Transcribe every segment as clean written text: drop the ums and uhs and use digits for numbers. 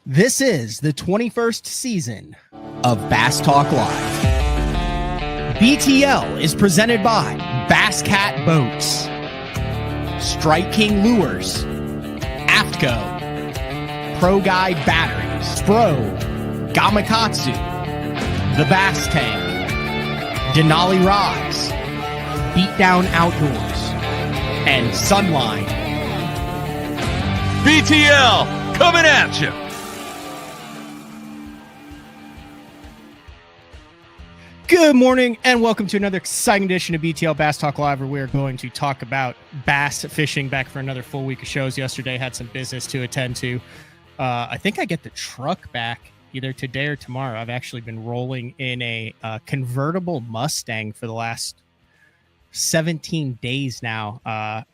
This is the 21st season of Bass Talk Live. BTL is presented by Bass Cat Boats, Strike King Lures, AFTCO, Pro Guide Batteries, Spro, Gamakatsu, The Bass Tank, Denali Rods, Beatdown Outdoors, and Sunline. BTL coming at you. Good morning and welcome to another exciting edition of BTL Bass Talk Live, where we're going to talk about bass fishing. Back for another full week of shows. Yesterday had some business to attend to. I think I get the truck back either today or tomorrow. I've actually been rolling in a convertible Mustang for the last 17 days now. I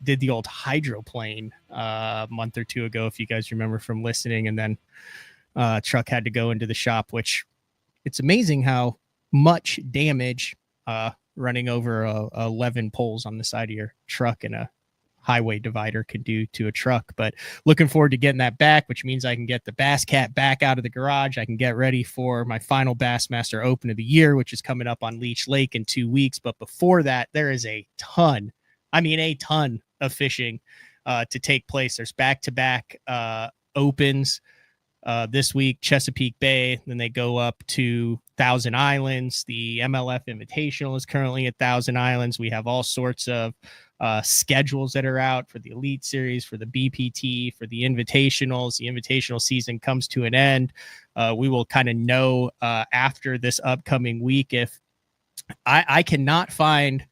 did the old hydroplane a month or two ago, if you guys remember from listening, and then truck had to go into the shop, which it's amazing how much damage running over 11 poles on the side of your truck and a highway divider can do to a truck. But looking forward to getting that back, which means I can get the Bass Cat back out of the garage. I can get ready for my final Bassmaster Open of the year, which is coming up on Leech Lake in 2 weeks. But before that, there is a ton of fishing to take place. There's back-to-back opens this week, Chesapeake Bay. Then they go up to Thousand Islands. The MLF Invitational is currently at Thousand Islands. We have all sorts of schedules that are out for the Elite Series, for the BPT, for the Invitationals. The Invitational season comes to an end. We will kind of know after this upcoming week. If I cannot find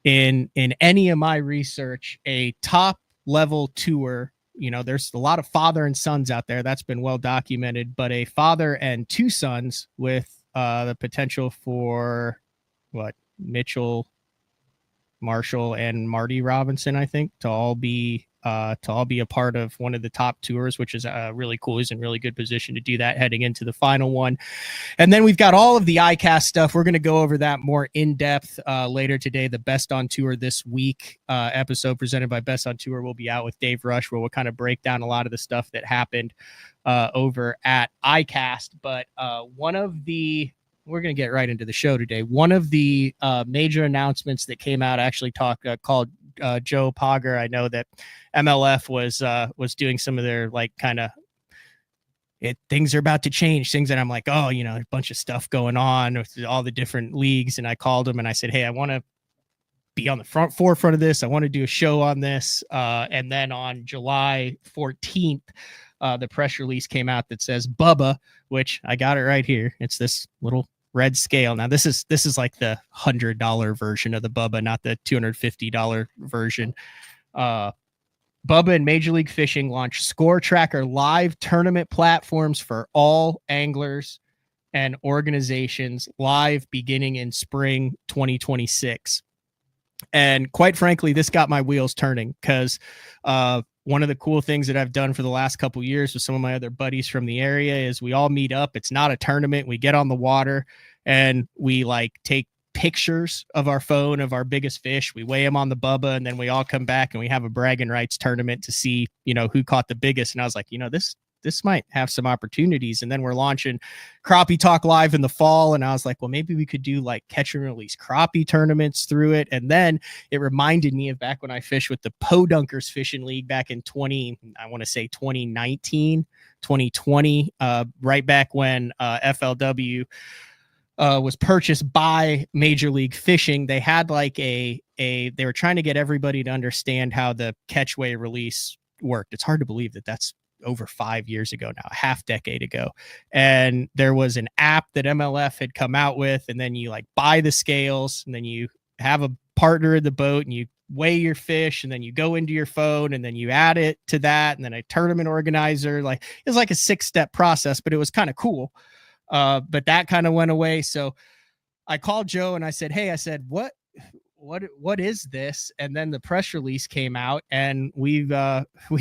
in any of my research a top level tour. You know, there's a lot of father and sons out there. That's been well documented, but a father and two sons with the potential for Mitchell, Marshall, and Marty Robinson, I think, to all be a part of one of the top tours, which is really cool. He's in really good position to do that heading into the final one. And then we've got all of the ICAST stuff. We're going to go over that more in depth later today. The Best on Tour this week episode presented by Best on Tour will be out with Dave Rush, where we'll kind of break down a lot of the stuff that happened over at ICAST. But we're going to get right into the show today. One of the major announcements that came out, actually called Joe Pogger. I know that MLF was doing some of their things are about to change, things that I'm like, oh, you know, there's a bunch of stuff going on with all the different leagues. And I called him and I said, hey, I want to be on the forefront of this. I want to do a show on this. And then on July 14th, the press release came out that says Bubba, which I got it right here. It's this little red scale. Now this is like the $100 version of the Bubba, not the $250 version. Bubba and Major League Fishing launched ScoreTracker live tournament platforms for all anglers and organizations, live beginning in spring 2026. And quite frankly, this got my wheels turning, because one of the cool things that I've done for the last couple of years with some of my other buddies from the area is we all meet up. It's not a tournament. We get on the water and we take pictures of our phone of our biggest fish. We weigh them on the Bubba, and then we all come back and we have a bragging rights tournament to see, you know, who caught the biggest. And I was like, you know, this might have some opportunities. And then we're launching Crappie Talk Live in the fall. And I was like, well, maybe we could do catch and release crappie tournaments through it. And then it reminded me of back when I fished with the Podunkers Fishing League back in 2019, 2020, right back when FLW was purchased by Major League Fishing. They had they were trying to get everybody to understand how the catch, weigh, release worked. It's hard to believe that that's over 5 years ago now, a half decade ago. And there was an app that MLF had come out with, and then you buy the scales, and then you have a partner in the boat and you weigh your fish, and then you go into your phone and then you add it to that. And then a tournament organizer, it's like a 6-step process, but it was kind of cool. But that kind of went away. So I called Joe and I said, hey, what is this? And then the press release came out, and we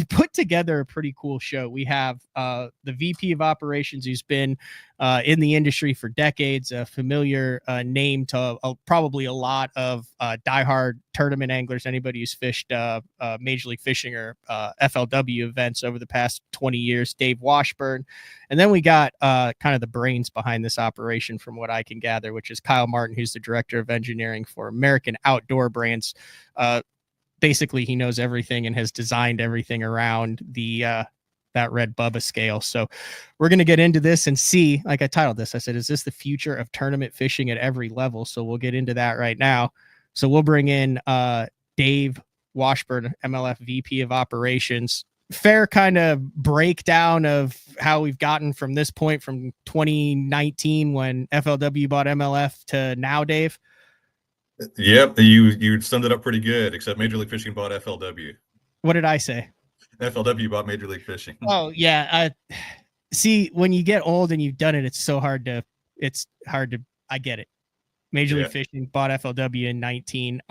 put together a pretty cool show. We have the VP of operations, who's been in the industry for decades, a familiar name to probably a lot of diehard tournament anglers, anybody who's fished Major League Fishing or FLW events over the past 20 years, Dave Washburn. And then we got kind of the brains behind this operation, from what I can gather, which is Kyle Martin, who's the director of engineering for American Outdoor Brands. Basically, he knows everything and has designed everything around that red Bubba scale. So we're going to get into this and see, like I titled this, I said, is this the future of tournament fishing at every level? So we'll get into that right now. So we'll bring in Dave Washburn, MLF VP of Operations. Fair kind of breakdown of how we've gotten from this point, from 2019 when FLW bought MLF to now, Dave. Yep, you summed it up pretty good, except Major League Fishing bought FLW. What did I say? FLW bought Major League Fishing. Oh yeah. See, when you get old and you've done it, it's hard to, I get it. Major League Fishing bought FLW in 19.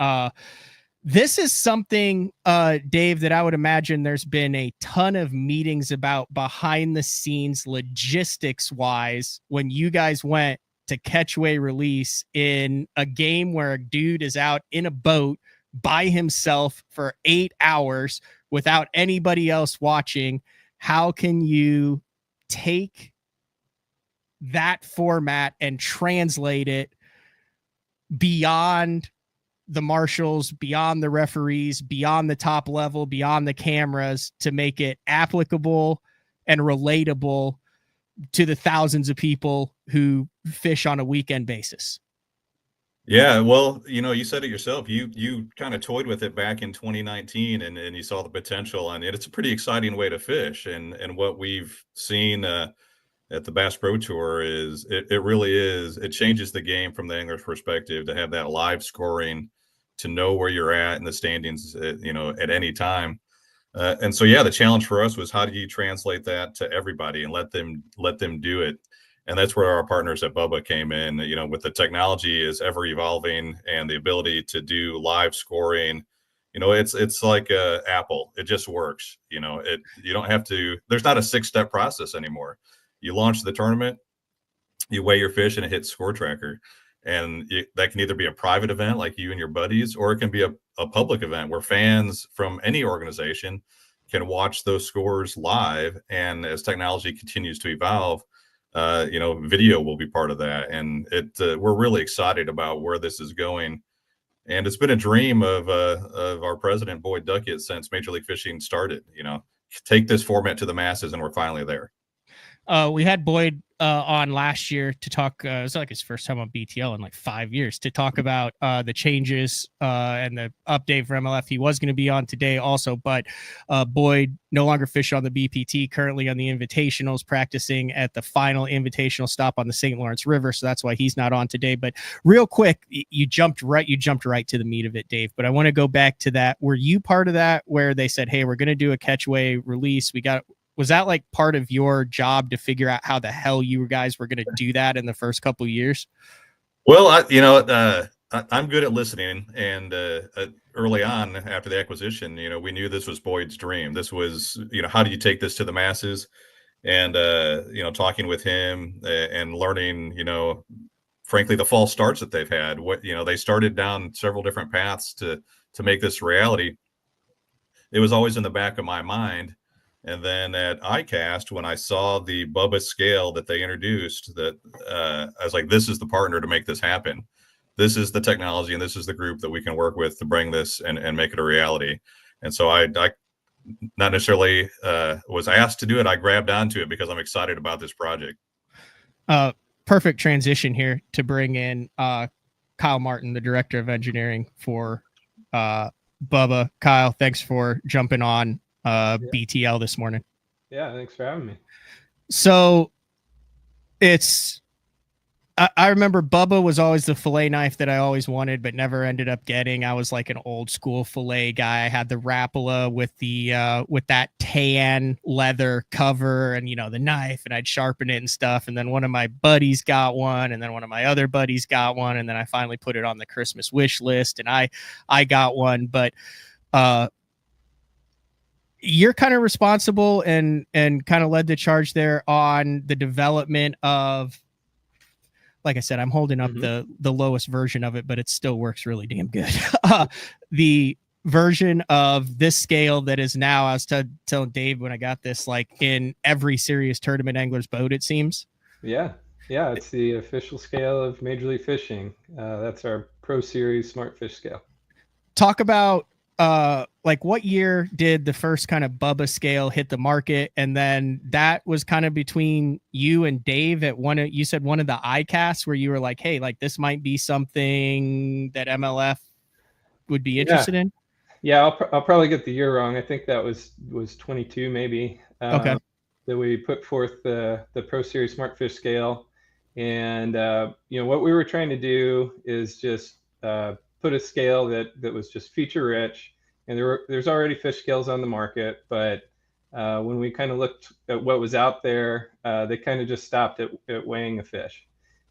This is something, Dave, that I would imagine there's been a ton of meetings about behind the scenes, logistics wise, when you guys went to catch, weigh, release in a game where a dude is out in a boat by himself for 8 hours without anybody else watching. How can you take that format and translate it beyond the marshals, beyond the referees, beyond the top level, beyond the cameras, to make it applicable and relatable to the thousands of people who fish on a weekend basis? Yeah, well, you said it yourself. You kind of toyed with it back in 2019, and you saw the potential, and it's a pretty exciting way to fish. And what we've seen at the Bass Pro Tour is it really is. It changes the game from the angler's perspective to have that live scoring, to know where you're at in the standings, at any time. And so, the challenge for us was, how do you translate that to everybody and let them do it? And that's where our partners at Bubba came in. With the technology is ever evolving and the ability to do live scoring, it's like Apple. It just works. You don't have to. There's not a 6-step process anymore. You launch the tournament, you weigh your fish, and it hits ScoreTracker. And that can either be a private event like you and your buddies, or it can be a public event where fans from any organization can watch those scores live. And as technology continues to evolve, video will be part of that. And we're really excited about where this is going. And it's been a dream of our president, Boyd Duckett, since Major League Fishing started, take this format to the masses, and we're finally there. We had Boyd on last year to talk. It was like his first time on BTL in like 5 years, to talk about the changes and the update for MLF. He was going to be on today also, but Boyd no longer fish on the BPT, currently on the Invitationals, practicing at the final Invitational stop on the St. Lawrence River. So that's why he's not on today. But real quick, you jumped right to the meat of it, Dave. But I want to go back to that. Were you part of that where they said, hey, we're going to do a catch, weigh, release? Was that like part of your job to figure out how the hell you guys were going to do that in the first couple of years? Well, I'm good at listening, and early on after the acquisition, we knew this was Boyd's dream. This was, how do you take this to the masses? And talking with him and learning, frankly, the false starts that they've had. They started down several different paths to make this reality. It was always in the back of my mind. And then at ICAST, when I saw the Bubba scale that they introduced, that I was like, this is the partner to make this happen. This is the technology, and this is the group that we can work with to bring this and make it a reality. And so I not necessarily was asked to do it. I grabbed onto it because I'm excited about this project. Perfect transition here to bring in Kyle Martin, the director of engineering for Bubba. Kyle, thanks for jumping on BTL this morning. Yeah, thanks for having me. So I remember Bubba was always the fillet knife that I always wanted, but never ended up getting. I was like an old school fillet guy. I had the Rapala with that tan leather cover and, the knife, and I'd sharpen it and stuff. And then one of my buddies got one, and then one of my other buddies got one. And then I finally put it on the Christmas wish list, and I got one. But, you're kind of responsible and kind of led the charge there on the development of, like I said, I'm holding up the lowest version of it, but it still works really damn good. The version of this scale that is now, I was telling Dave when I got this, like in every serious tournament angler's boat, it seems. Yeah, it's the official scale of Major League Fishing. That's our Pro Series Smart Fish scale. Talk about like what year did the first kind of Bubba scale hit the market, and then that was kind of between you and Dave at you said one of the iCasts where you were like, hey, like this might be something that MLF would be interested in. Yeah, I'll probably get the year wrong. I think that was 22 maybe. Okay. That we put forth the Pro Series Smart Fish scale, and what we were trying to do is just put a scale that was just feature rich, and there's already fish scales on the market, but when we kind of looked at what was out there, they kind of just stopped at weighing a fish.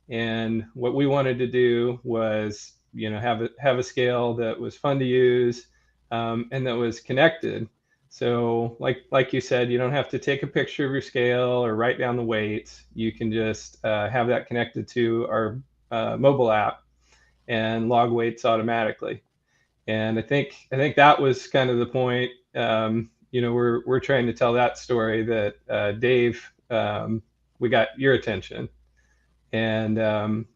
And what we wanted to do was have a scale that was fun to use, and that was connected. So like you said, you don't have to take a picture of your scale or write down the weights. You can just have that connected to our mobile app and log weights automatically. And I think that was kind of the point. We're trying to tell that story that Dave, we got your attention and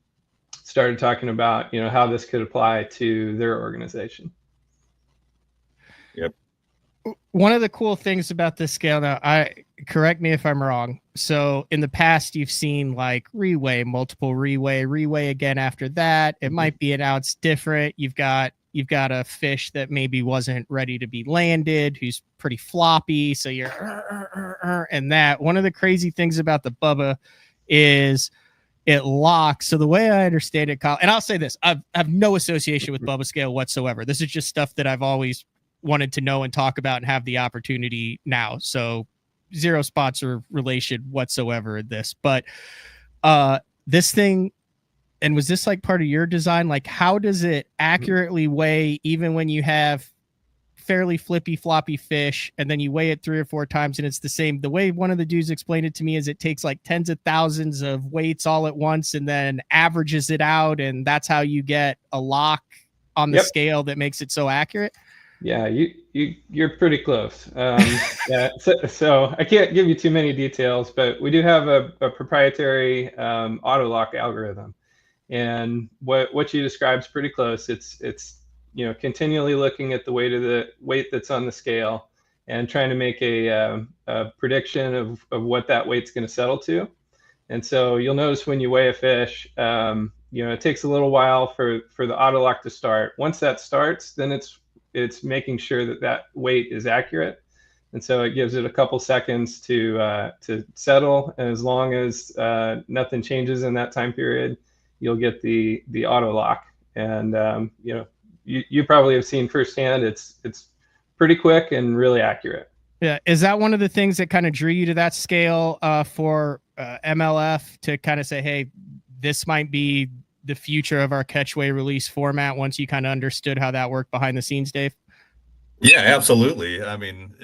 started talking about how this could apply to their organization. Yep. One of the cool things about this scale, now, correct me if I'm wrong. So in the past, you've seen like reweigh, multiple reweigh again after that. It might be an ounce different. You've got a fish that maybe wasn't ready to be landed, who's pretty floppy. So you're and that. One of the crazy things about the Bubba is it locks. So the way I understand it, Kyle, and I'll say this, I have no association with Bubba scale whatsoever. This is just stuff that I've always wanted to know and talk about and have the opportunity now. So zero sponsor relation whatsoever in this, but this thing, and was this like part of your design? Like, how does it accurately weigh even when you have fairly flippy floppy fish and then you weigh it 3 or 4 times and it's the same? The way one of the dudes explained it to me is it takes like tens of thousands of weights all at once and then averages it out, and that's how you get a lock on the scale that makes it so accurate. Yeah, you're pretty close. Yeah, so I can't give you too many details, but we do have a proprietary auto lock algorithm, and what you described is pretty close. It's continually looking at the weight that's on the scale and trying to make a prediction of what that weight's going to settle to. And so you'll notice when you weigh a fish, it takes a little while for the auto lock to start. Once that starts, then it's making sure that weight is accurate, and so it gives it a couple seconds to settle. And as long as nothing changes in that time period, you'll get the auto lock. And you probably have seen firsthand, it's pretty quick and really accurate. Yeah, is that one of the things that kind of drew you to that scale for MLF to kind of say, hey, this might be the future of our catchway release format once you kind of understood how that worked behind the scenes, Dave? Yeah, absolutely. I mean,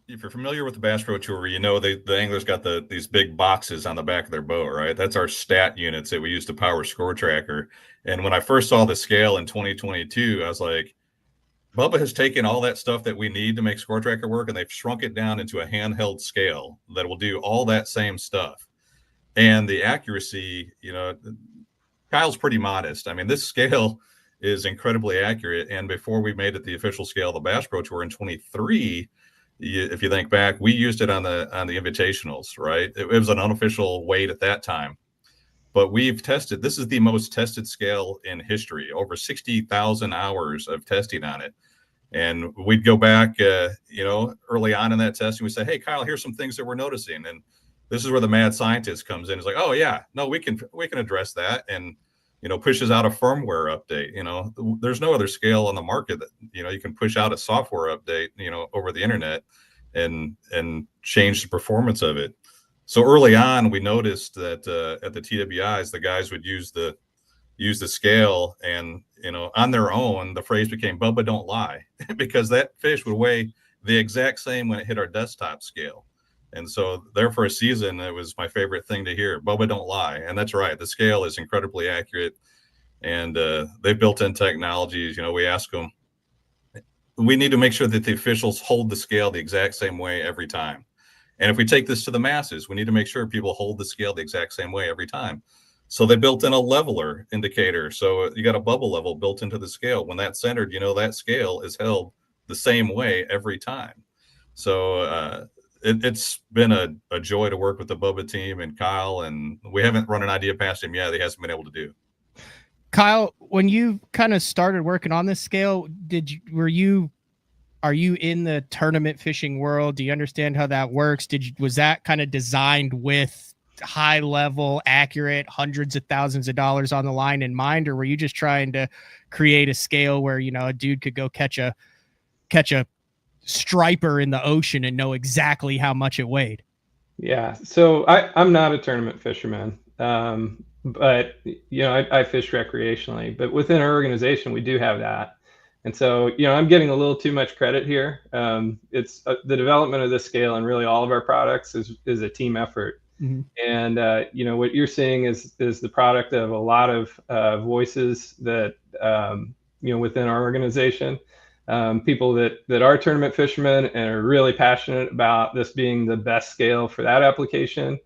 if you're familiar with the Bass Pro Tour, the anglers got these big boxes on the back of their boat, right? That's our stat units that we use to power ScoreTracker. And when I first saw the scale in 2022, I was like, Bubba has taken all that stuff that we need to make ScoreTracker work, and they've shrunk it down into a handheld scale that will do all that same stuff. And the accuracy, Kyle's pretty modest. I mean, this scale is incredibly accurate. And before we made it the official scale of the Bass Pro Tour in 23, if you think back, we used it on the invitationals, right? It was an unofficial weight at that time. But we've tested, this is the most tested scale in history, over 60,000 hours of testing on it. And we'd go back, early on in that testing, we say, hey, Kyle, here's some things that we're noticing. And this is where the mad scientist comes in. It's like, oh yeah, no, we can address that, and pushes out a firmware update. There's no other scale on the market that you can push out a software update over the internet and change the performance of it. So early on, we noticed that at the TWIs, the guys would use the scale, and on their own, the phrase became "Bubba, don't lie," because that fish would weigh the exact same when it hit our desktop scale. And so there for a season, it was my favorite thing to hear. Bubba don't lie. And that's right. The scale is incredibly accurate. And they've built in technologies. We ask them, we need to make sure that the officials hold the scale the exact same way every time. And if we take this to the masses, we need to make sure people hold the scale the exact same way every time. So they built in a leveler indicator. So you got a bubble level built into the scale. When that's centered, that scale is held the same way every time. So it's been a joy to work with the Bubba team and Kyle, and we haven't run an idea past him yet. He hasn't been able to do. Kyle, when you kind of started working on this scale, are you in the tournament fishing world? Do you understand how that works? Was that kind of designed with high level, accurate, hundreds of thousands of dollars on the line in mind, or were you just trying to create a scale where a dude could go catch a striper in the ocean and know exactly how much it weighed? Yeah, so I'm not a tournament fisherman, but I fish recreationally. But within our organization, we do have that. And so, I'm getting a little too much credit here. It's the development of this scale and really all of our products is a team effort. Mm-hmm. And, what you're seeing is the product of a lot of voices that, within our organization, people that are tournament fishermen and are really passionate about this being the best scale for that application,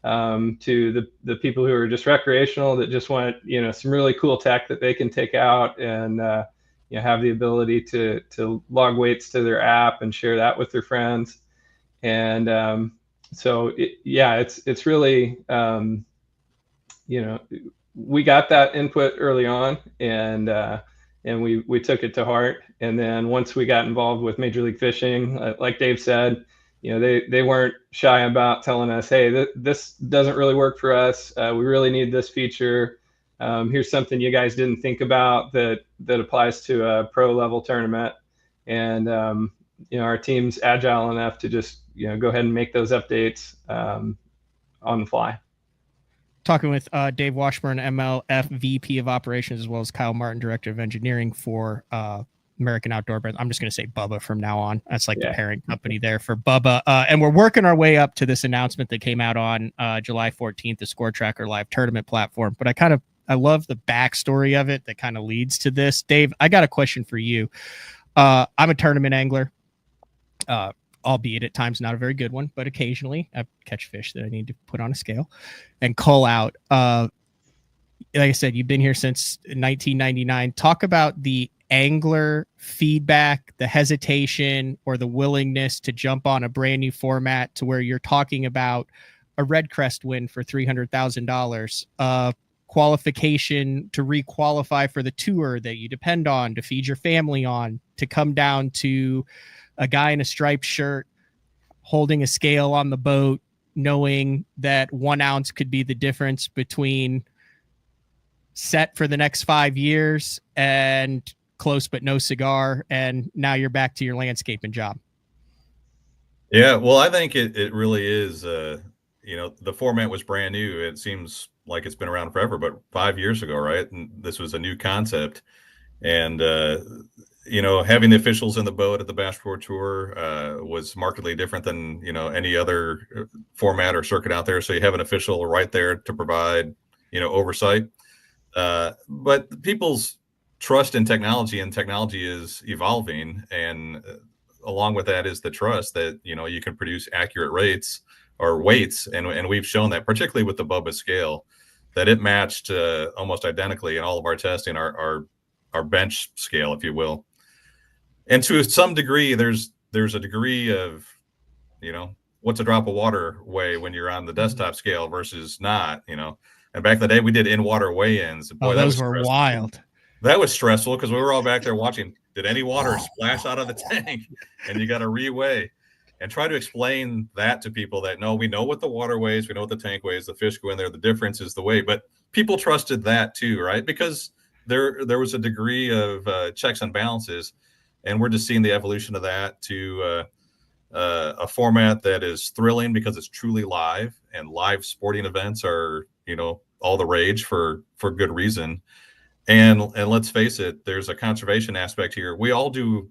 to the people who are just recreational that just want, some really cool tech that they can take out and, have the ability to log weights to their app and share that with their friends. And so it's really, we got that input early on, and we took it to heart. And then once we got involved with Major League Fishing, like Dave said, they weren't shy about telling us, hey, this doesn't really work for us. We really need this feature. Here's something you guys didn't think about that applies to a pro level tournament. And, our team's agile enough to just, go ahead and make those updates on the fly. Talking with Dave Washburn, MLF VP of Operations, as well as Kyle Martin, Director of Engineering for American Outdoor Brands. I'm just going to say Bubba from now on. That's like the parent company there for Bubba. And we're working our way up to this announcement that came out on July 14th, the ScoreTracker live tournament platform. But I love the backstory of it that kind of leads to this. Dave, I got a question for you. I'm a tournament angler, albeit at times not a very good one, but occasionally I catch fish that I need to put on a scale and cull out. Like I said, you've been here since 1999. Talk about the angler feedback, the hesitation, or the willingness to jump on a brand new format to where you're talking about a Red Crest win for $300,000, qualification to requalify for the tour that you depend on to feed your family on, to come down to a guy in a striped shirt holding a scale on the boat, knowing that 1 ounce could be the difference between set for the next 5 years and close but no cigar, and now you're back to your landscaping job. Yeah, well, I think it really is. The format was brand new. It seems like it's been around forever, but 5 years ago, right? And this was a new concept. And having the officials in the boat at the Bass Pro Tour was markedly different than any other format or circuit out there. So you have an official right there to provide oversight. But people's trust in technology, and technology is evolving, and along with that is the trust that you can produce accurate rates or weights, and we've shown that, particularly with the Bubba scale, that it matched almost identically in all of our testing our bench scale, if you will. And to some degree, there's a degree of what's a drop of water weigh when you're on the desktop scale versus not. And back in the day, we did in-water weigh-ins. Boy, those were wild. That was stressful because we were all back there watching. Did any water splash out of the tank? And you got to reweigh and try to explain that to people that, no, we know what the water weighs. We know what the tank weighs. The fish go in there. The difference is the weight. But people trusted that too, right? Because there was a degree of checks and balances. And we're just seeing the evolution of that to a format that is thrilling because it's truly live, and live sporting events are, all the rage for good reason. And let's face it, there's a conservation aspect here. We all do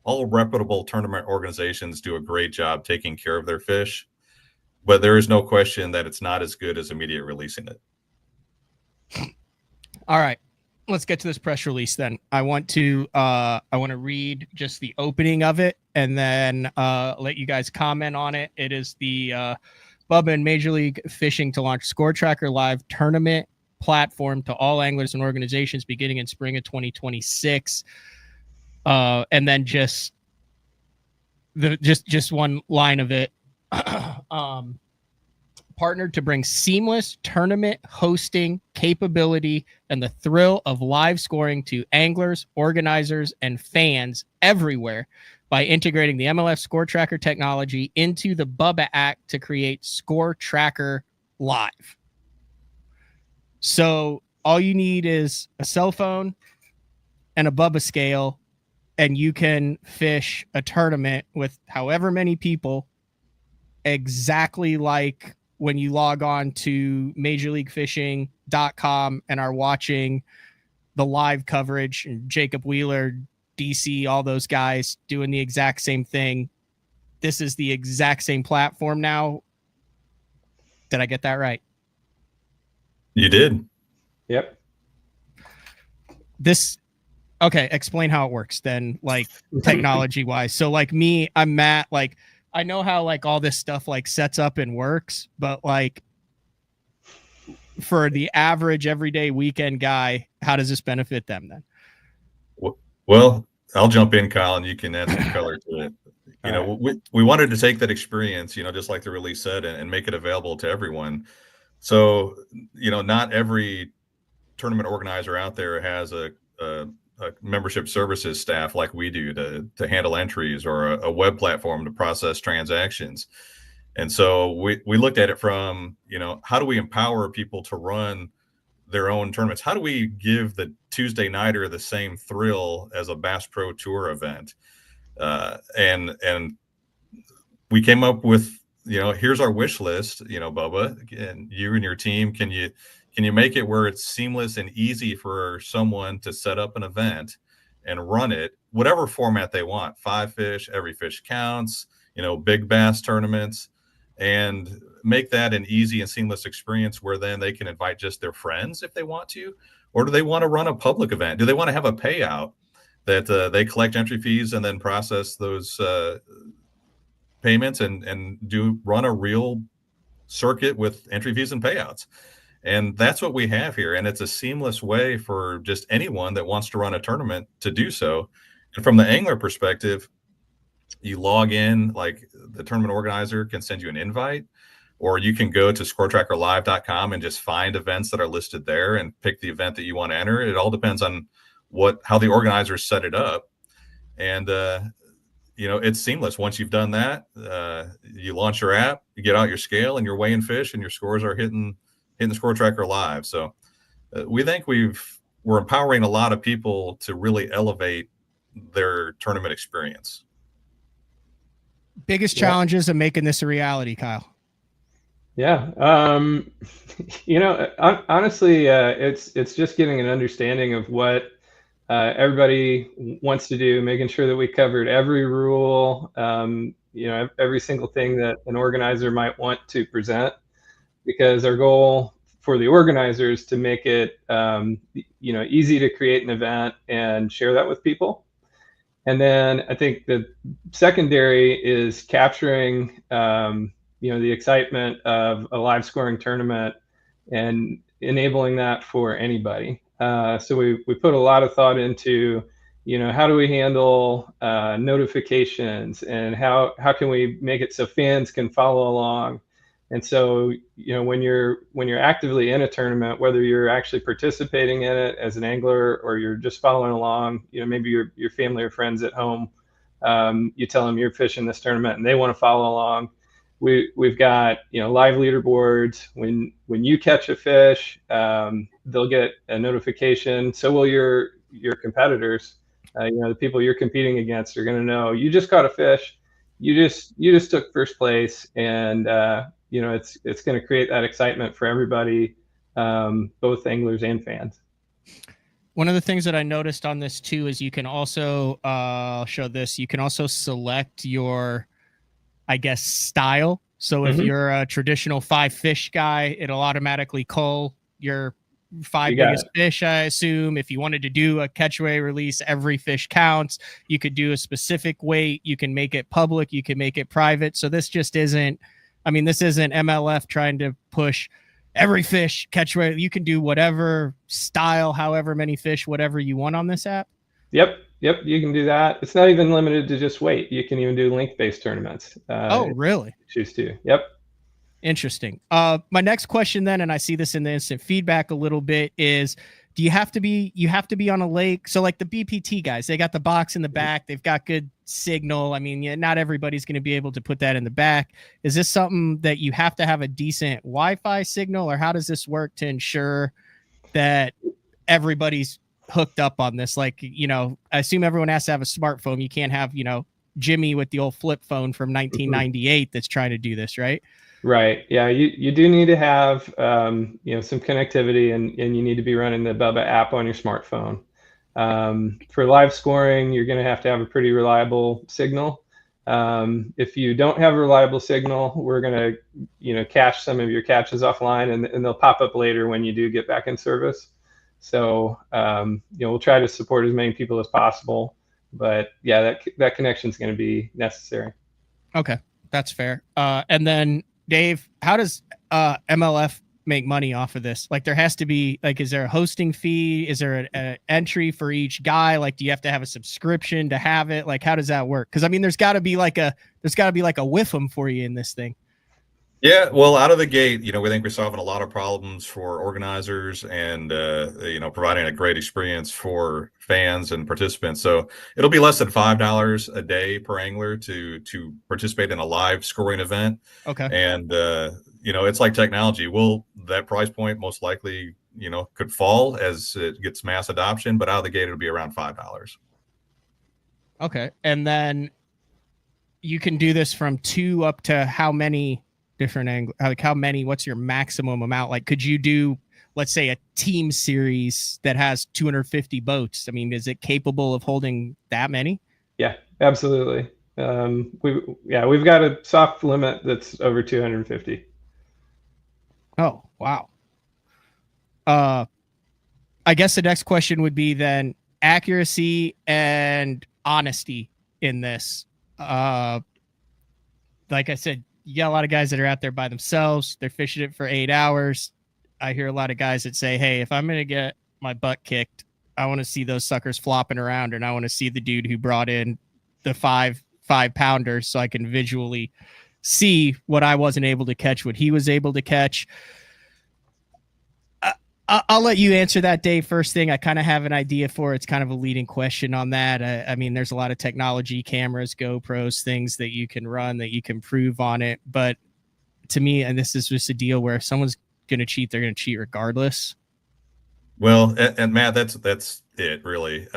all reputable tournament organizations do a great job taking care of their fish, but there is no question that it's not as good as immediate releasing it. All right, let's get to this press release then. I want to read just the opening of it and then let you guys comment on it. It is the Bubba and Major League Fishing to launch Score Tracker live tournament platform to all anglers and organizations beginning in spring of 2026. And then just one line of it. Partnered to bring seamless tournament hosting capability and the thrill of live scoring to anglers, organizers, and fans everywhere by integrating the MLF Score Tracker technology into the Bubba app to create Score Tracker Live. So all you need is a cell phone and a Bubba scale, and you can fish a tournament with however many people, exactly like when you log on to majorleaguefishing.com and are watching the live coverage, and Jacob Wheeler, DC, all those guys doing the exact same thing. This is the exact same platform now. Did I get that right? You did. Yep. Okay, explain how it works then, like technology wise. So like me, I'm Matt, like I know how like all this stuff like sets up and works, but like for the average everyday weekend guy, how does this benefit them then? Well, I'll jump in, Kyle, and you can add some color to it. You know, we wanted to take that experience, you know, just like the release said, and make it available to everyone. So, you know, not every tournament organizer out there has a membership services staff like we do to handle entries, or a web platform to process transactions. And so we looked at it from, you know, how do we empower people to run their own tournaments? How do we give the Tuesday nighter the same thrill as a Bass Pro Tour event? And we came up with, you know, here's our wish list, you know, Bubba, and you and your team, can you make it where it's seamless and easy for someone to set up an event and run it, whatever format they want, 5 fish, every fish counts, you know, big bass tournaments, and make that an easy and seamless experience where then they can invite just their friends if they want to, or do they want to run a public event? Do they want to have a payout that they collect entry fees and then process those payments and run a real circuit with entry fees and payouts? And that's what we have here. And it's a seamless way for just anyone that wants to run a tournament to do so. And from the angler perspective, you log in, like the tournament organizer can send you an invite, or you can go to scoretrackerlive.com and just find events that are listed there and pick the event that you want to enter. It all depends on how the organizers set it up. And, you know, it's seamless. Once you've done that, you launch your app, you get out your scale and you're weighing fish, and your scores are hitting the Score Tracker Live. So we think we're empowering a lot of people to really elevate their tournament experience. Biggest challenges of making this a reality, Kyle? Yeah. You know, honestly, it's just getting an understanding of what everybody wants to do, making sure that we covered every rule, you know, every single thing that an organizer might want to present, because our goal for the organizers to make it, you know, easy to create an event and share that with people. And then I think the secondary is capturing, you know, the excitement of a live scoring tournament and enabling that for anybody. So we put a lot of thought into, you know, how do we handle notifications, and how can we make it so fans can follow along. And so, you know, when you're actively in a tournament, whether you're actually participating in it as an angler or you're just following along, you know, maybe your family or friends at home, you tell them you're fishing this tournament and they want to follow along. We've got, you know, live leaderboards. When you catch a fish, they'll get a notification. So will your competitors. You know, the people you're competing against are going to know you just caught a fish. You just took first place, and you know, it's going to create that excitement for everybody, both anglers and fans. One of the things that I noticed on this too is you can also show this. You can also select your, I guess, style. So if you're a traditional 5-fish guy, it'll automatically cull your 5 biggest fish, I assume. If you wanted to do a catchaway release, every fish counts. You could do a specific weight. You can make it public. You can make it private. So this just isn't, I mean, this isn't MLF trying to push every fish catchaway. You can do whatever style, however many fish, whatever you want on this app. Yep, you can do that. It's not even limited to just weight. You can even do length-based tournaments. Oh, really? Choose to. Yep. Interesting. My next question then, and I see this in the instant feedback a little bit, is do you have to be on a lake? So like the BPT guys, they got the box in the back. They've got good signal. I mean, yeah, not everybody's going to be able to put that in the back. Is this something that you have to have a decent Wi-Fi signal, or how does this work to ensure that everybody's hooked up on this? Like, you know, I assume everyone has to have a smartphone. You can't have, you know, Jimmy with the old flip phone from 1998 that's trying to do this, right? Right. Yeah. You do need to have, you know, some connectivity, and you need to be running the Bubba app on your smartphone. For live scoring, you're going to have a pretty reliable signal. If you don't have a reliable signal, we're going to, you know, cache some of your catches offline, and they'll pop up later when you do get back in service. So, you know, we'll try to support as many people as possible, but yeah, that connection is going to be necessary. Okay. That's fair. And then Dave, how does MLF make money off of this? Like, there has to be, like, is there a hosting fee? Is there an entry for each guy? Like, do you have to have a subscription to have it? Like, how does that work? Because I mean, there's got to be like a whiffum for you in this thing. Yeah, well, out of the gate, you know, we think we're solving a lot of problems for organizers and, you know, providing a great experience for fans and participants. So it'll be less than $5 a day per angler to participate in a live scoring event. Okay. And, you know, it's like technology. That price point most likely, you know, could fall as it gets mass adoption, but out of the gate, it'll be around $5. Okay. And then you can do this from 2 up to how many different angles? Like, how many? What's your maximum amount? Like, could you do, let's say, a team series that has 250 boats? I mean, is it capable of holding that many? Yeah, absolutely. We've got a soft limit that's over 250. Oh, wow. I guess the next question would be then accuracy and honesty in this. Like I said, you got a lot of guys that are out there by themselves. They're fishing it for 8 hours. I hear a lot of guys that say, hey, if I'm going to get my butt kicked, I want to see those suckers flopping around, and I want to see the dude who brought in the five pounders so I can visually see what I wasn't able to catch, what he was able to catch. I'll let you answer that, Dave. First thing, I kind of have an idea for. It's kind of a leading question on that. I mean, there's a lot of technology, cameras, GoPros, things that you can run, that you can prove on it. But to me, and this is just a deal where if someone's going to cheat, they're going to cheat regardless. Well, and Matt, that's it really.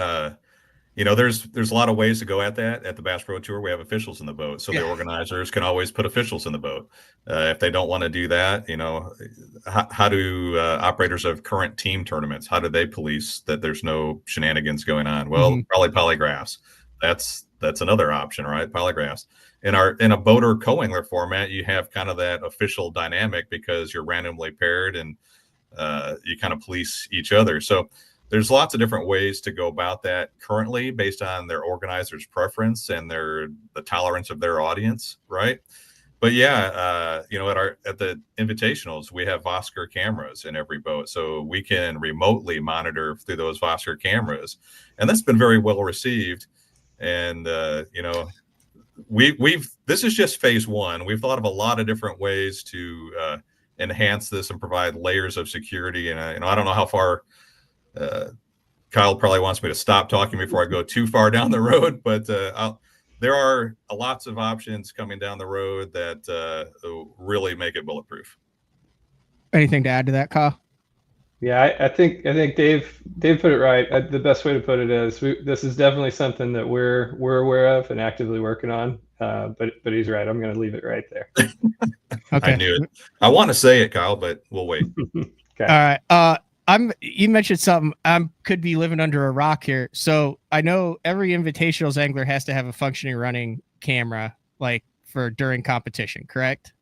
You know, there's a lot of ways to go at that. At the Bass Pro Tour, we have officials in the boat, so the organizers can always put officials in the boat. If they don't want to do that, you know, how do operators of current team tournaments, how do they police that there's no shenanigans going on? Well, probably polygraphs. That's another option, right? Polygraphs. In a boater co-angler format, you have kind of that official dynamic because you're randomly paired and you kind of police each other. So there's lots of different ways to go about that currently based on their organizer's preference and the tolerance of their audience, right? But yeah, you know, at the invitationals, we have Vosker cameras in every boat, so we can remotely monitor through those Vosker cameras, and that's been very well received. And you know, this is just phase one. We've thought of a lot of different ways to enhance this and provide layers of security. And you know, I don't know how far. Kyle probably wants me to stop talking before I go too far down the road, but there are lots of options coming down the road that really make it bulletproof. Anything to add to that, Kyle? Yeah, I think Dave put it right. The best way to put it is this is definitely something that we're aware of and actively working on. But he's right. I'm going to leave it right there. Okay. I knew it. I want to say it, Kyle, but we'll wait. Okay. All right. You mentioned something. Could be living under a rock here. So I know every invitationals angler has to have a functioning running camera, like for during competition, correct?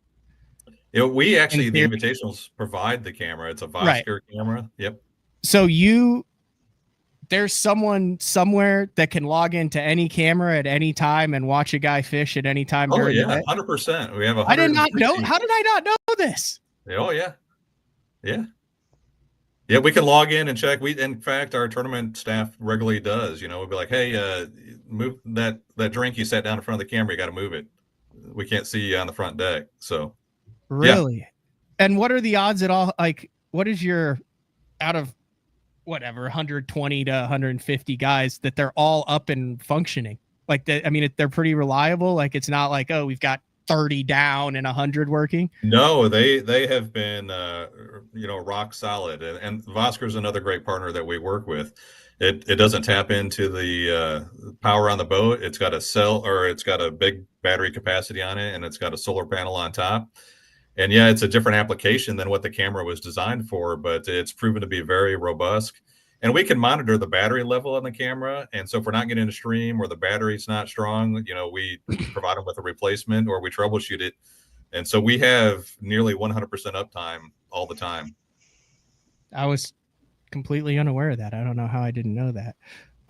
We In actually, the theory. invitationals provide the camera. It's a Right. Vosker camera. Yep. So there's someone somewhere that can log into any camera at any time and watch a guy fish at any time Oh during the yeah, day. 100%. We have I did not know. 160. How did I not know this? Oh yeah, yeah, yeah. We can log in and check. In fact, our tournament staff regularly does. We'll be like, hey, move that drink you set down in front of the camera. You got to move it. We can't see you on the front deck. So Really? And what are the odds at all? Like, what is your out of whatever 120 to 150 guys that they're all up and functioning? Like, they're pretty reliable. Like, it's not like, oh, we've got 30 down and 100 working. no, they have been rock solid, and Vosker's another great partner that we work with. It doesn't tap into the power on the boat. It's got a big battery capacity on it, and it's got a solar panel on top. And yeah, it's a different application than what the camera was designed for, but it's proven to be very robust. And we can monitor the battery level on the camera. And so if we're not getting a stream or the battery's not strong, we provide them with a replacement or we troubleshoot it. And so we have nearly 100% uptime all the time. I was completely unaware of that. I don't know how I didn't know that.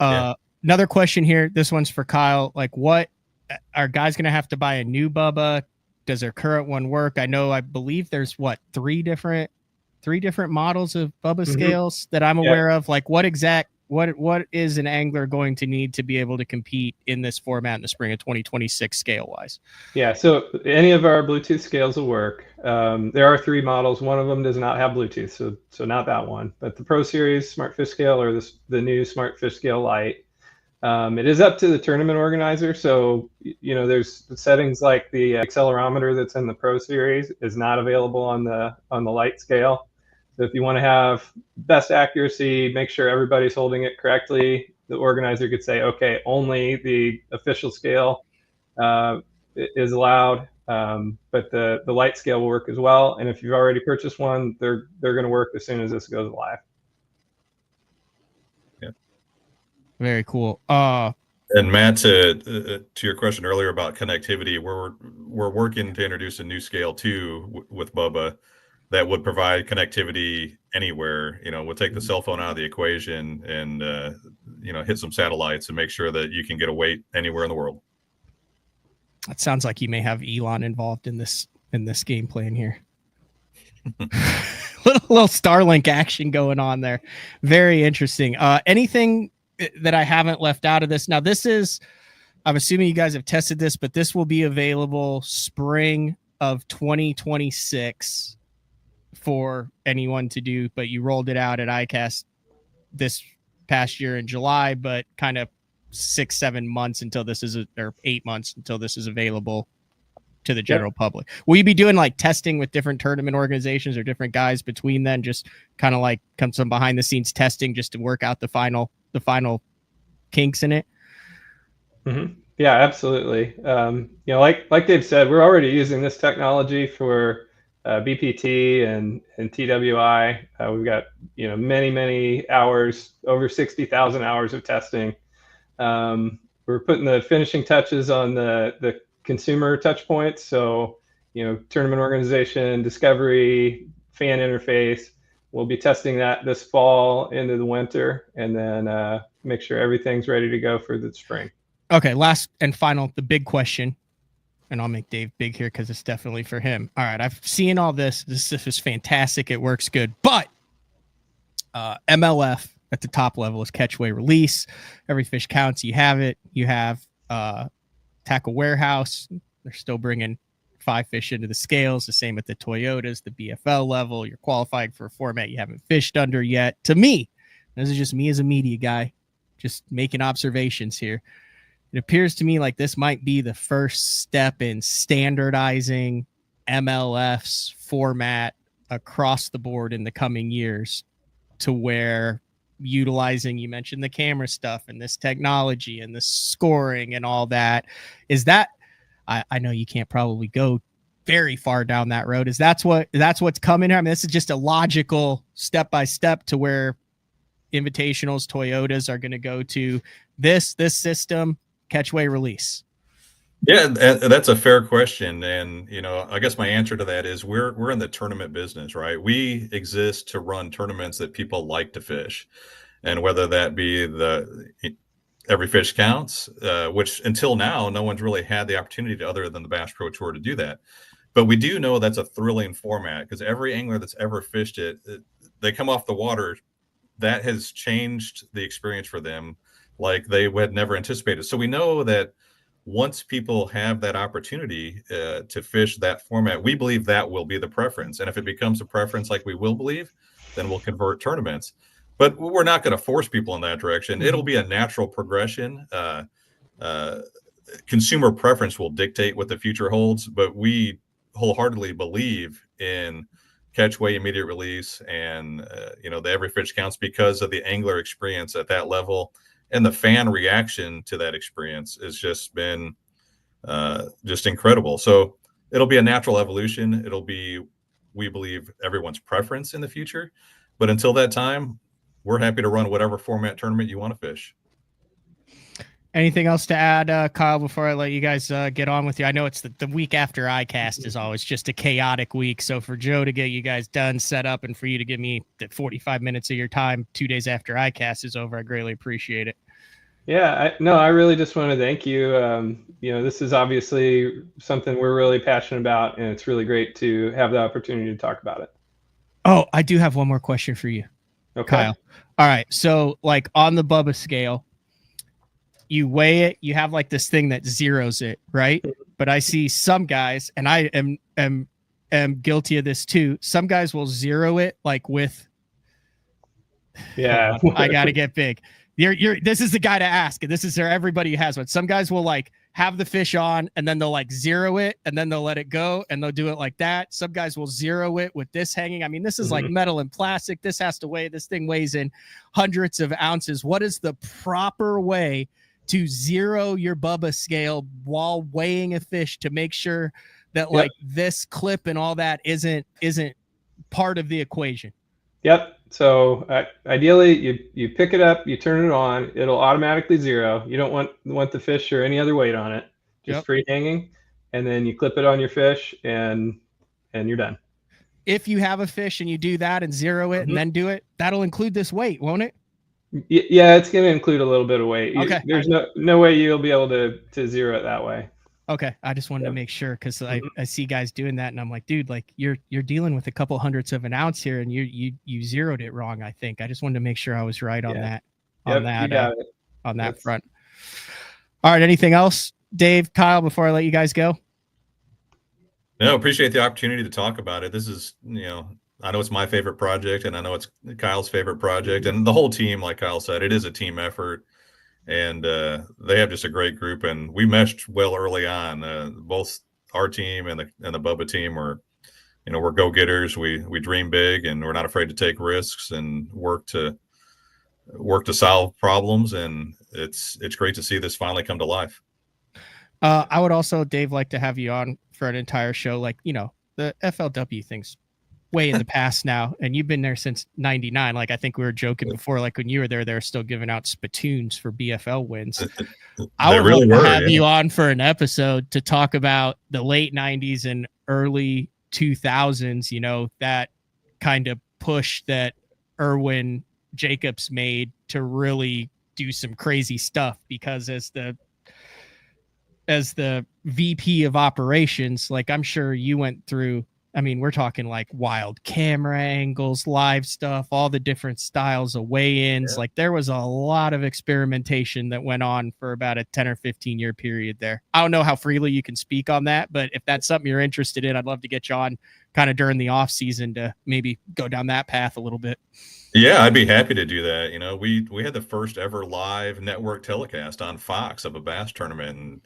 Yeah. Another question here. This one's for Kyle. Like, what are guys going to have to buy a new Bubba? Does their current one work? I believe there's three different models of Bubba scales that I'm aware of. Like, what is an angler going to need to be able to compete in this format in the spring of 2026 scale wise? Yeah, so any of our Bluetooth scales will work. There are 3 models. One of them does not have Bluetooth, so not that one. But the Pro Series Smart Fish Scale or the new Smart Fish Scale Lite, it is up to the tournament organizer. So there's settings like the accelerometer that's in the Pro Series is not available on the Lite scale. So if you want to have best accuracy, make sure everybody's holding it correctly, the organizer could say, okay, only the official scale is allowed, but the Lite scale will work as well. And if you've already purchased one, they're going to work as soon as this goes live. Yeah. Very cool. And Matt, to your question earlier about connectivity, we're working to introduce a new scale too with Bubba that would provide connectivity anywhere. We'll take the cell phone out of the equation and hit some satellites and make sure that you can get a weight anywhere in the world. It sounds like you may have Elon involved in this game plan here. little Starlink action going on there. Very interesting. Anything that I haven't left out of this? Now, I'm assuming you guys have tested this, but this will be available spring of 2026 for anyone to do. But you rolled it out at ICAST this past year in July, but kind of 6-7 months until this is or 8 months until this is available to the general public. Will you be doing like testing with different tournament organizations or different guys between then, just kind of like some behind the scenes testing just to work out the final kinks in it? Mm-hmm. Yeah, absolutely. Like Dave said, we're already using this technology for BPT and TWI. We've got many hours, over 60,000 hours of testing. We're putting the finishing touches on the consumer touch points. So, tournament organization, discovery, fan interface. We'll be testing that this fall into the winter, and then make sure everything's ready to go for the spring. Okay, last and final, the big question, and I'll make Dave big here because it's definitely for him. All right, I've seen all this. This is fantastic. It works good, but MLF at the top level is catch, weigh, release. Every fish counts. You have it. You have tackle warehouse. They're still bringing 5 fish into the scales. The same at the Toyotas, the BFL level. You're qualifying for a format you haven't fished under yet. To me, this is just me as a media guy, just making observations here. It appears to me like this might be the first step in standardizing MLF's format across the board in the coming years, to where utilizing, you mentioned the camera stuff and this technology and the scoring and all that. Is that, I know you can't probably go very far down that road. That's what's coming. I mean, this is just a logical step by step to where invitationals, Toyotas are going to go to this system, catch, weigh, release. Yeah, that's a fair question. And, I guess my answer to that is we're in the tournament business, right? We exist to run tournaments that people like to fish. And whether that be Every Fish Counts, which until now, no one's really had the opportunity to, other than the Bass Pro Tour, to do that. But we do know that's a thrilling format because every angler that's ever fished it, they come off the water, that has changed the experience for them like they had never anticipated. So we know that once people have that opportunity to fish that format, we believe that will be the preference. And if it becomes a preference like we will believe, then we'll convert tournaments. But we're not going to force people in that direction. It'll be a natural progression. Consumer preference will dictate what the future holds, but we wholeheartedly believe in catch, weigh, immediate release, and the Every Fish Counts because of the angler experience at that level, and the fan reaction to that experience has just been just incredible. So it'll be a natural evolution. It'll be, we believe, everyone's preference in the future. But until that time, we're happy to run whatever format tournament you want to fish. Anything else to add, Kyle, before I let you guys get on with you? I know it's the week after ICAST is always just a chaotic week. So for Joe to get you guys done, set up, and for you to give me the 45 minutes of your time 2 days after ICAST is over, I greatly appreciate it. Yeah, I really just want to thank you. This is obviously something we're really passionate about, and it's really great to have the opportunity to talk about it. Oh, I do have one more question for you, okay. Kyle. All right. So like on the Bubba scale, you weigh it, you have like this thing that zeros it, right? But I see some guys, and I am guilty of this too. Some guys will zero it like with, yeah, I got to get big. This is the guy to ask. This is everybody has one. Some guys will like have the fish on and then they'll like zero it and then they'll let it go and they'll do it like that. Some guys will zero it with this hanging. I mean, this is like metal and plastic. This has to weigh, this thing weighs in hundreds of ounces. What is the proper way to zero your Bubba scale while weighing a fish to make sure that like this clip and all that isn't part of the equation? Yep. So ideally, you pick it up, you turn it on, it'll automatically zero. You don't want the fish or any other weight on it, just free hanging, and then you clip it on your fish, and you're done. If you have a fish and you do that and zero it and then do it, that'll include this weight, won't it? Yeah, it's going to include a little bit of weight. Okay. There's no way you'll be able to zero it that way. Okay, I just wanted to make sure because I see guys doing that and I'm like, dude, like you're dealing with a couple hundredths of an ounce here and you zeroed it wrong. I think I just wanted to make sure I was right on that on that front. All right, anything else, Dave, Kyle, before I let you guys go? No, appreciate the opportunity to talk about it. This is, I know it's my favorite project and I know it's Kyle's favorite project, and the whole team, like Kyle said, it is a team effort. And they have just a great group, and we meshed well early on. Both our team and the Bubba team we're go-getters. We dream big, and we're not afraid to take risks and work to solve problems. And it's great to see this finally come to life. I would also, Dave, like to have you on for an entire show. Like, the FLW thing's way in the past now, and you've been there since '99. Like I think we were joking before, like when you were there, they were still giving out spittoons for BFL wins. I would really love to have you on for an episode to talk about the late '90s and early 2000s. That kind of push that Erwin Jacobs made to really do some crazy stuff, because as the VP of operations, like I'm sure you went through. I mean, we're talking like wild camera angles, live stuff, all the different styles of weigh-ins. Like there was a lot of experimentation that went on for about a 10 or 15 year period there. I don't know how freely you can speak on that, but if that's something you're interested in, I'd love to get you on kind of during the off season to maybe go down that path a little bit. Yeah, I'd be happy to do that. We had the first ever live network telecast on Fox of a bass tournament, and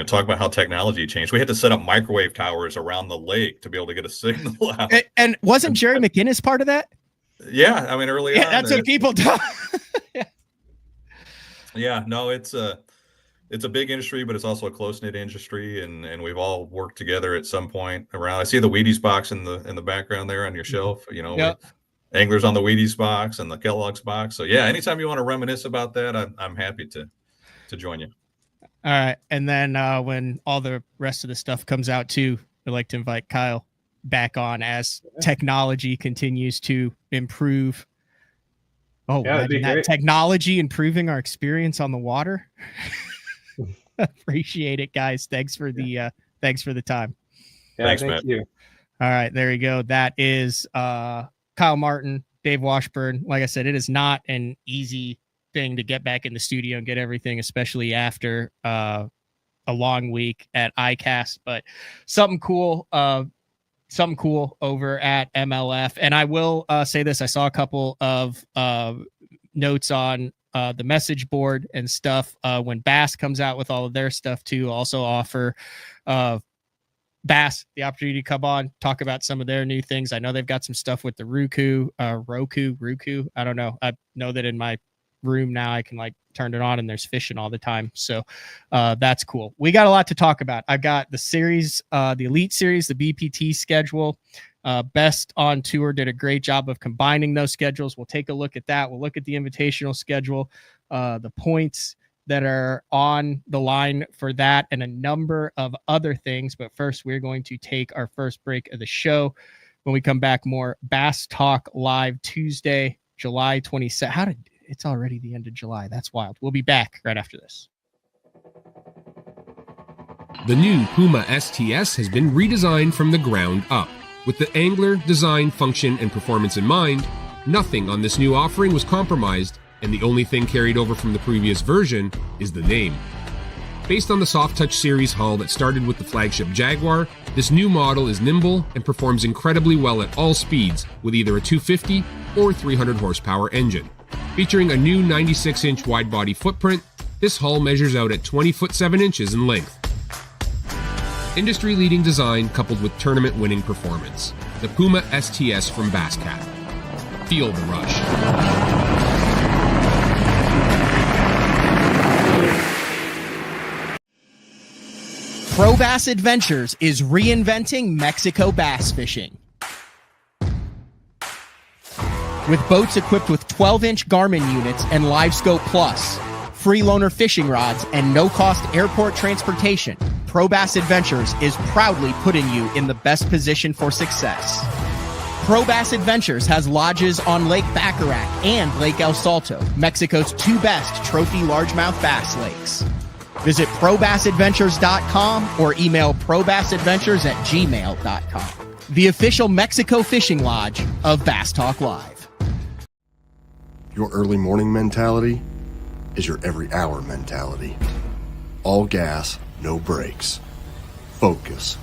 talk about how technology changed. We had to set up microwave towers around the lake to be able to get a signal out. And wasn't Jerry McInnes part of that? Yeah, I mean, early on. That's what people do. Yeah, no, it's it's a big industry, but it's also a close-knit industry, and we've all worked together at some point around. I see the Wheaties box in the background there on your shelf. You know, Yep. Anglers on the Wheaties box and the Kellogg's box. So yeah, anytime you want to reminisce about that, I'm happy to join you. All right. And then when all the rest of the stuff comes out too, I'd like to invite Kyle back on as technology continues to improve. Oh, Yeah, that'd be imagine that great. technology improving our experience on the water. Appreciate it, guys. Thanks for the time. Yeah, Thanks, thank Matt. you. All right, there you go. That is Kyle Martin, Dave Washburn. Like I said, it is not an easy thing to get back in the studio and get everything, especially after a long week at ICAST, but something cool over at MLF. And I will say this, I saw a couple of notes on the message board and stuff. When Bass comes out with all of their stuff too, also offer Bass the opportunity to come on, talk about some of their new things. I know they've got some stuff with the Roku. I don't know. I know that in my room now I can like turn it on and there's fishing all the time. So that's cool. We got a lot to talk about. I've got the series, the Elite Series, the BPT schedule. Best on Tour did a great job of combining those schedules. We'll take a look at that. We'll look at the invitational schedule, the points that are on the line for that, and a number of other things. But first, we're going to take our first break of the show. When we come back, more Bass Talk Live Tuesday, July 27th. It's already the end of July. That's wild. We'll be back right after this. The new Puma STS has been redesigned from the ground up. With the angler, design, function, and performance in mind, nothing on this new offering was compromised, and the only thing carried over from the previous version is the name. Based on the Soft Touch series hull that started with the flagship Jaguar, this new model is nimble and performs incredibly well at all speeds with either a 250 or 300 horsepower engine. Featuring a new 96-inch wide-body footprint, this hull measures out at 20 foot 7 inches in length. Industry-leading design coupled with tournament-winning performance. The Puma STS from Basscat. Feel the rush. Pro Bass Adventures is reinventing Mexico bass fishing. With boats equipped with 12-inch Garmin units and LiveScope Plus, free loaner fishing rods, and no-cost airport transportation, Pro Bass Adventures is proudly putting you in the best position for success. Pro Bass Adventures has lodges on Lake Baccarat and Lake El Salto, Mexico's two best trophy largemouth bass lakes. Visit probassadventures.com or email probassadventures@gmail.com. The official Mexico fishing lodge of Bass Talk Live. Your early morning mentality is your every hour mentality. All gas, no brakes. Focus,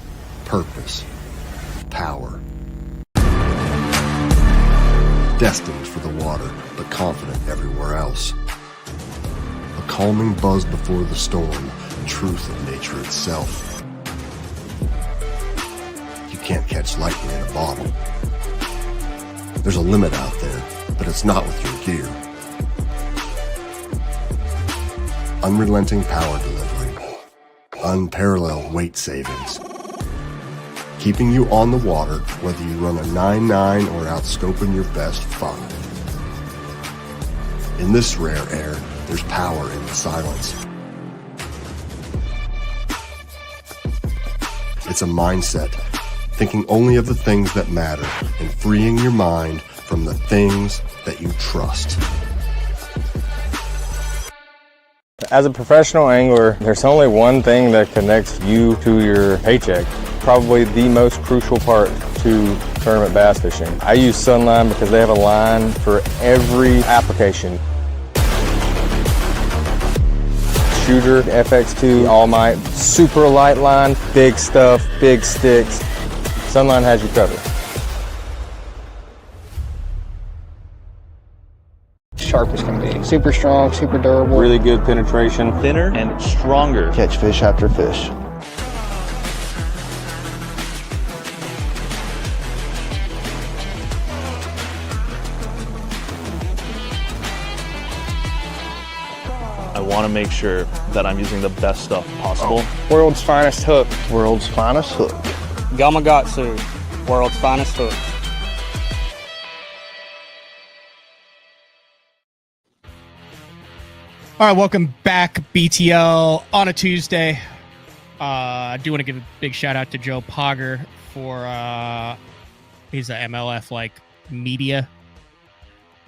purpose, power. Destined for the water, but confident everywhere else. A calming buzz before the storm, truth of nature itself. You can't catch lightning in a bottle. There's a limit out there, but it's not with your gear. Unrelenting power delivery. Unparalleled weight savings. Keeping you on the water, whether you run a 9.9 or outscoping your best 5. In this rare air, there's power in the silence. It's a mindset, thinking only of the things that matter and freeing your mind from the things that you trust. As a professional angler, there's only one thing that connects you to your paycheck. Probably the most crucial part to tournament bass fishing. I use Sunline because they have a line for every application. Shooter, FX2, All Might, super light line, big stuff, big sticks. Sunline has you covered. Sharp as can be. Super strong, super durable. Really good penetration. Thinner and stronger. Catch fish after fish. I want to make sure that I'm using the best stuff possible. World's finest hook. World's finest hook. Gamakatsu. World's finest hook. All right, welcome back, BTL, on a Tuesday. I do want to give a big shout out to Joe Pogger for he's a MLF media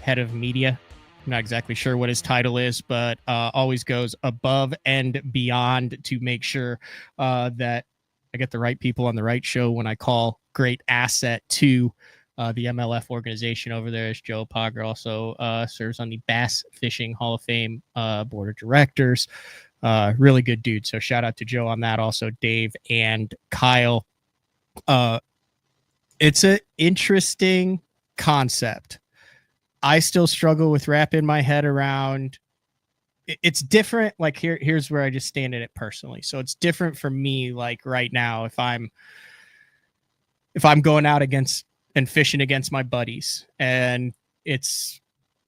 head of media. I'm not exactly sure what his title is, but always goes above and beyond to make sure that I get the right people on the right show when I call. Great asset to the MLF organization over there. Is Joe Pogger also serves on the Bass Fishing Hall of Fame board of directors. Really good dude. So shout out to Joe on that. Also Dave and Kyle. It's an interesting concept. I still struggle with wrapping my head around. It's different. Here's where I just stand in it personally. So it's different for me. Right now, if I'm going out against and fishing against my buddies, and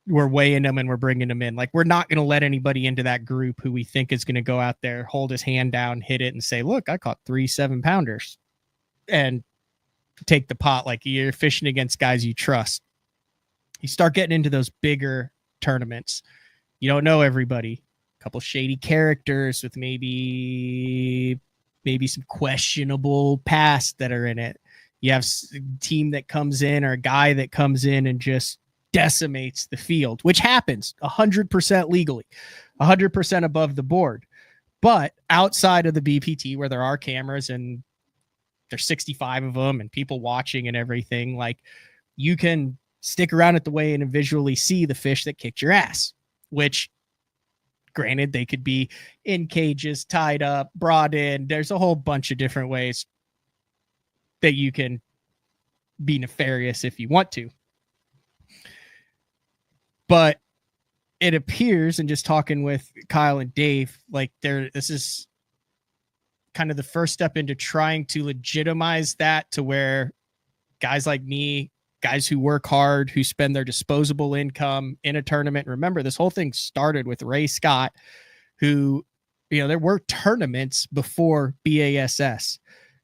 we're weighing them and we're bringing them in. We're not going to let anybody into that group who we think is going to go out there, hold his hand down, hit it, and say, "Look, I caught 3 7-pounders," and take the pot. You're fishing against guys you trust. You start getting into those bigger tournaments. You don't know everybody. A couple shady characters with maybe some questionable past that are in it. You have a team that comes in or a guy that comes in and just decimates the field, which happens 100% legally, 100% above the board. But outside of the BPT, where there are cameras and there's 65 of them and people watching and everything, you can stick around at the weigh and visually see the fish that kicked your ass, which granted, they could be in cages, tied up, brought in. There's a whole bunch of different ways that you can be nefarious if you want to. But it appears, and just talking with Kyle and Dave, this is kind of the first step into trying to legitimize that to where guys like me, guys who work hard, who spend their disposable income in a tournament. Remember, this whole thing started with Ray Scott, who, there were tournaments before BASS,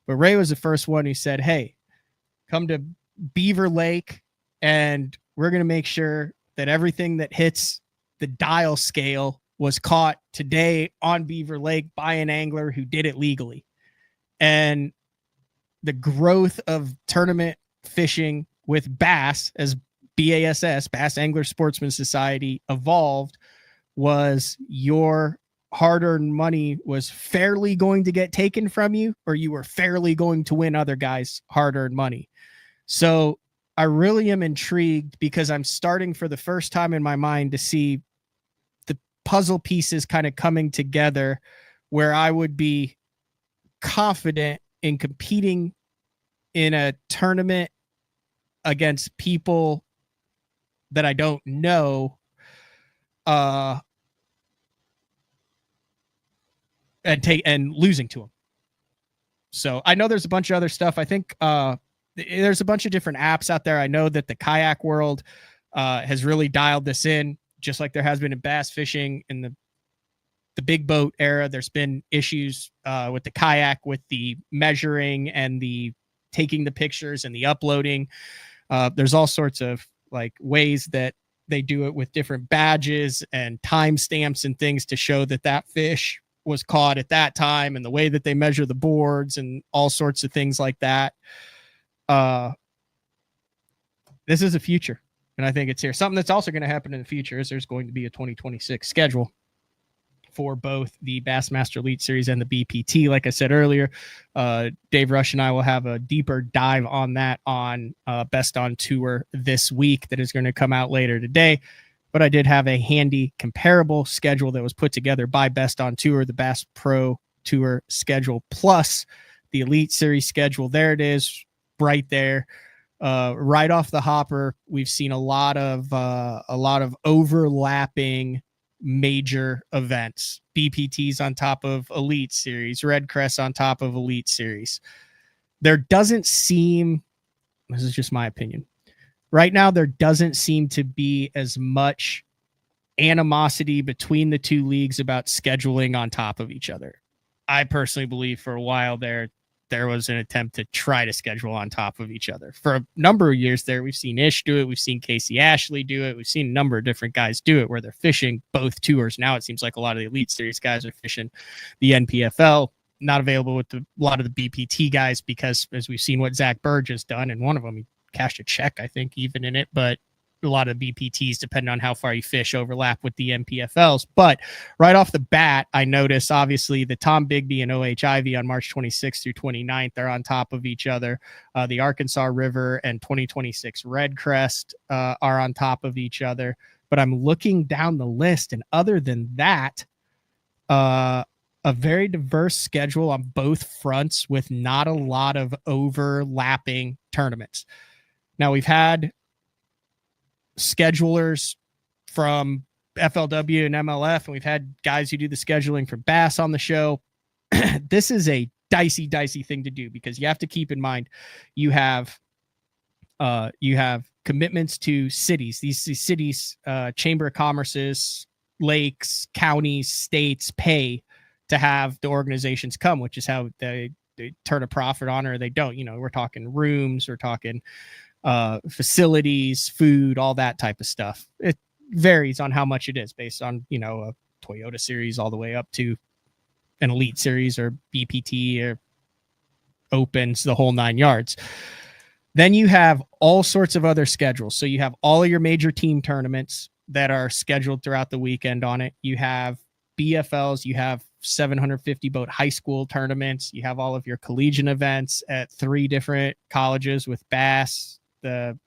but Ray was the first one who said, "Hey, come to Beaver Lake and we're going to make sure that everything that hits the dial scale was caught today on Beaver Lake by an angler who did it legally." And the growth of tournament fishing with bass, as BASS, Bass Angler Sportsman Society, evolved, was your hard-earned money was fairly going to get taken from you, or you were fairly going to win other guys' hard-earned money. So I really am intrigued, because I'm starting for the first time in my mind to see the puzzle pieces kind of coming together, where I would be confident in competing in a tournament against people that I don't know, and losing to them. So I know there's a bunch of other stuff. I think there's a bunch of different apps out there. I know that the kayak world has really dialed this in, just like there has been in bass fishing in the big boat era. There's been issues with the kayak, with the measuring and the taking the pictures and the uploading. There's all sorts of ways that they do it with different badges and timestamps and things to show that fish was caught at that time, and the way that they measure the boards and all sorts of things like that. This is a future, and I think it's here. Something that's also going to happen in the future is there's going to be a 2026 schedule for both the Bassmaster Elite Series and the BPT. Like I said earlier, Dave Rush and I will have a deeper dive on that on Best on Tour this week that is going to come out later today. But I did have a handy comparable schedule that was put together by Best on Tour, the Bass Pro Tour schedule, plus the Elite Series schedule. There it is, right there. Right off the hopper, we've seen a lot of overlapping major events. BPTs on top of Elite Series, Red Crest on top of Elite Series. There doesn't seem, this is just my opinion, right now there doesn't seem to be as much animosity between the two leagues about scheduling on top of each other. I personally believe for a while there was an attempt to try to schedule on top of each other. For a number of years there, we've seen Ish do it. We've seen Casey Ashley do it. We've seen a number of different guys do it where they're fishing both tours. Now it seems like a lot of the Elite Series guys are fishing the NPFL, not available with a lot of the BPT guys because, as we've seen what Zach Burge has done, and one of them, he cashed a check, I think, even in it, but a lot of BPTs, depending on how far you fish, overlap with the MPFLs. But right off the bat, I notice obviously the Tom Bigby and OHIV on March 26th through 29th, they're on top of each other. The Arkansas River and 2026 Red Crest are on top of each other. But I'm looking down the list, and other than that, a very diverse schedule on both fronts with not a lot of overlapping tournaments. Now, we've had schedulers from FLW and MLF, and we've had guys who do the scheduling for Bass on the show. This is a dicey thing to do because you have to keep in mind you have commitments to cities. These cities, Chamber of Commerce's, lakes, counties, states pay to have the organizations come, which is how they turn a profit on or they don't. We're talking rooms, we're talking facilities, food, all that type of stuff. It varies on how much it is based on, a Toyota series all the way up to an Elite Series or BPT or Opens, the whole 9 yards. Then you have all sorts of other schedules. So you have all of your major team tournaments that are scheduled throughout the weekend on it. You have BFLs, you have 750 boat high school tournaments. You have all of your collegiate events at 3 different colleges with Bass, the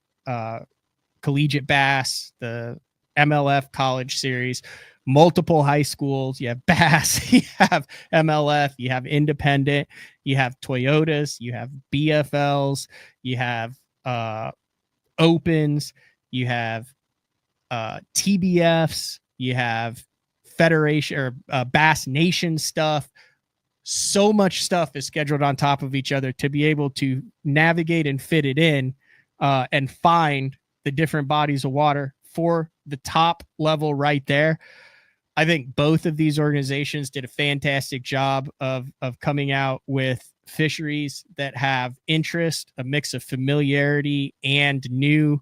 collegiate Bass, the MLF college series, multiple high schools. You have Bass, you have MLF, you have independent, you have Toyotas, you have BFLs, you have Opens, you have TBFs, you have Federation or Bass Nation stuff. So much stuff is scheduled on top of each other to be able to navigate and fit it in and find the different bodies of water for the top level right there. I think both of these organizations did a fantastic job of coming out with fisheries that have interest, a mix of familiarity and new.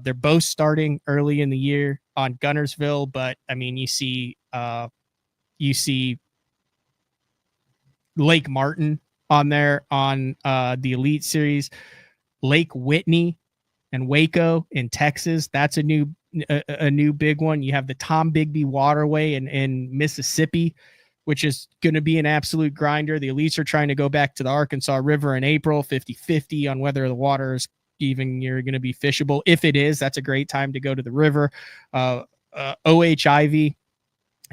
They're both starting early in the year on Gunnersville, but I mean, you see Lake Martin on there on the Elite Series, Lake Whitney and Waco in Texas. That's a new big one. You have the Tom Bigby Waterway in Mississippi, which is going to be an absolute grinder. The Elites are trying to go back to the Arkansas River in April, 50-50 on whether the water is even you're going to be fishable. If it is, that's a great time to go to the river. OHIV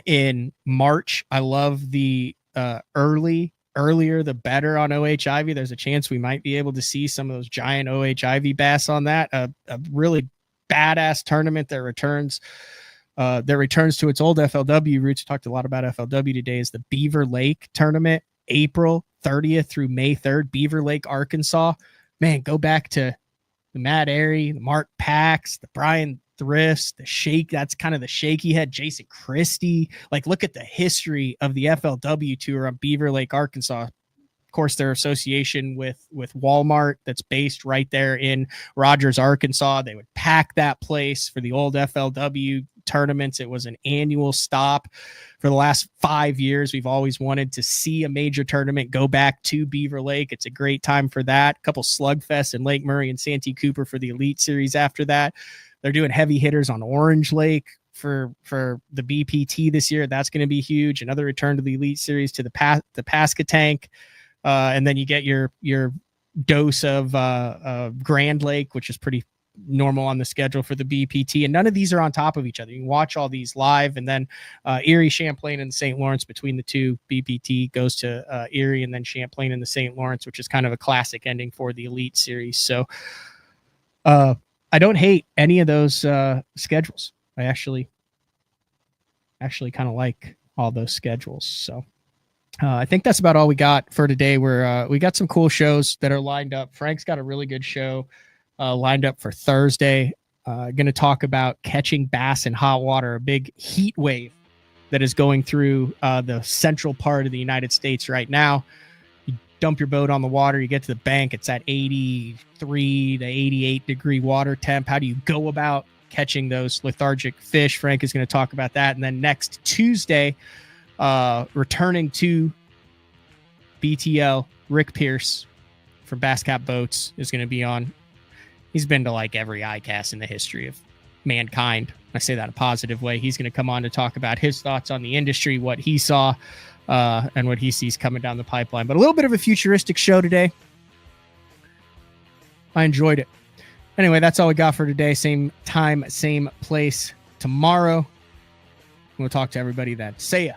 in March. I love the earlier the better on OHIV. There's a chance we might be able to see some of those giant OHIV bass on that. A really badass tournament that returns to its old FLW roots. We talked a lot about FLW today. Is the Beaver Lake tournament, April 30th through May 3rd, Beaver Lake, Arkansas. Man, go back to the Matt Airy, the Mark Pax, the Brian Thrifts, the Shake. That's kind of the shaky head, Jason Christie. Like, look at the history of the FLW tour on Beaver Lake, Arkansas. Of course, their association with Walmart that's based right there in Rogers, Arkansas. They would pack that place for the old FLW tournaments. It was an annual stop. For the last 5 years, we've always wanted to see a major tournament go back to Beaver Lake. It's a great time for that. A couple slugfests in Lake Murray and Santee Cooper for the Elite Series after that. They're doing heavy hitters on Orange Lake for the BPT this year. That's going to be huge. Another return to the Elite Series to the Pascatank. And then you get your dose of Grand Lake, which is pretty normal on the schedule for the BPT. And none of these are on top of each other. You can watch all these live, and then Erie, Champlain, and St. Lawrence between the two. BPT goes to Erie and then Champlain and the St. Lawrence, which is kind of a classic ending for the Elite Series. So I don't hate any of those schedules. I actually kind of like all those schedules. So I think that's about all we got for today. We got some cool shows that are lined up. Frank's got a really good show lined up for Thursday. Going to talk about catching bass in hot water, a big heat wave that is going through the central part of the United States right now. You dump your boat on the water, you get to the bank, it's at 83 to 88 degree water temp. How do you go about catching those lethargic fish? Frank is going to talk about that. And then next Tuesday, returning to BTL, Rick Pierce from Bass Cap Boats is going to be on. He's been to like every ICAST in the history of mankind. I say that in a positive way. He's going to come on to talk about his thoughts on the industry, what he saw, and what he sees coming down the pipeline. But a little bit of a futuristic show today. I enjoyed it. Anyway, that's all we got for today. Same time, same place tomorrow. We'll talk to everybody then. See ya.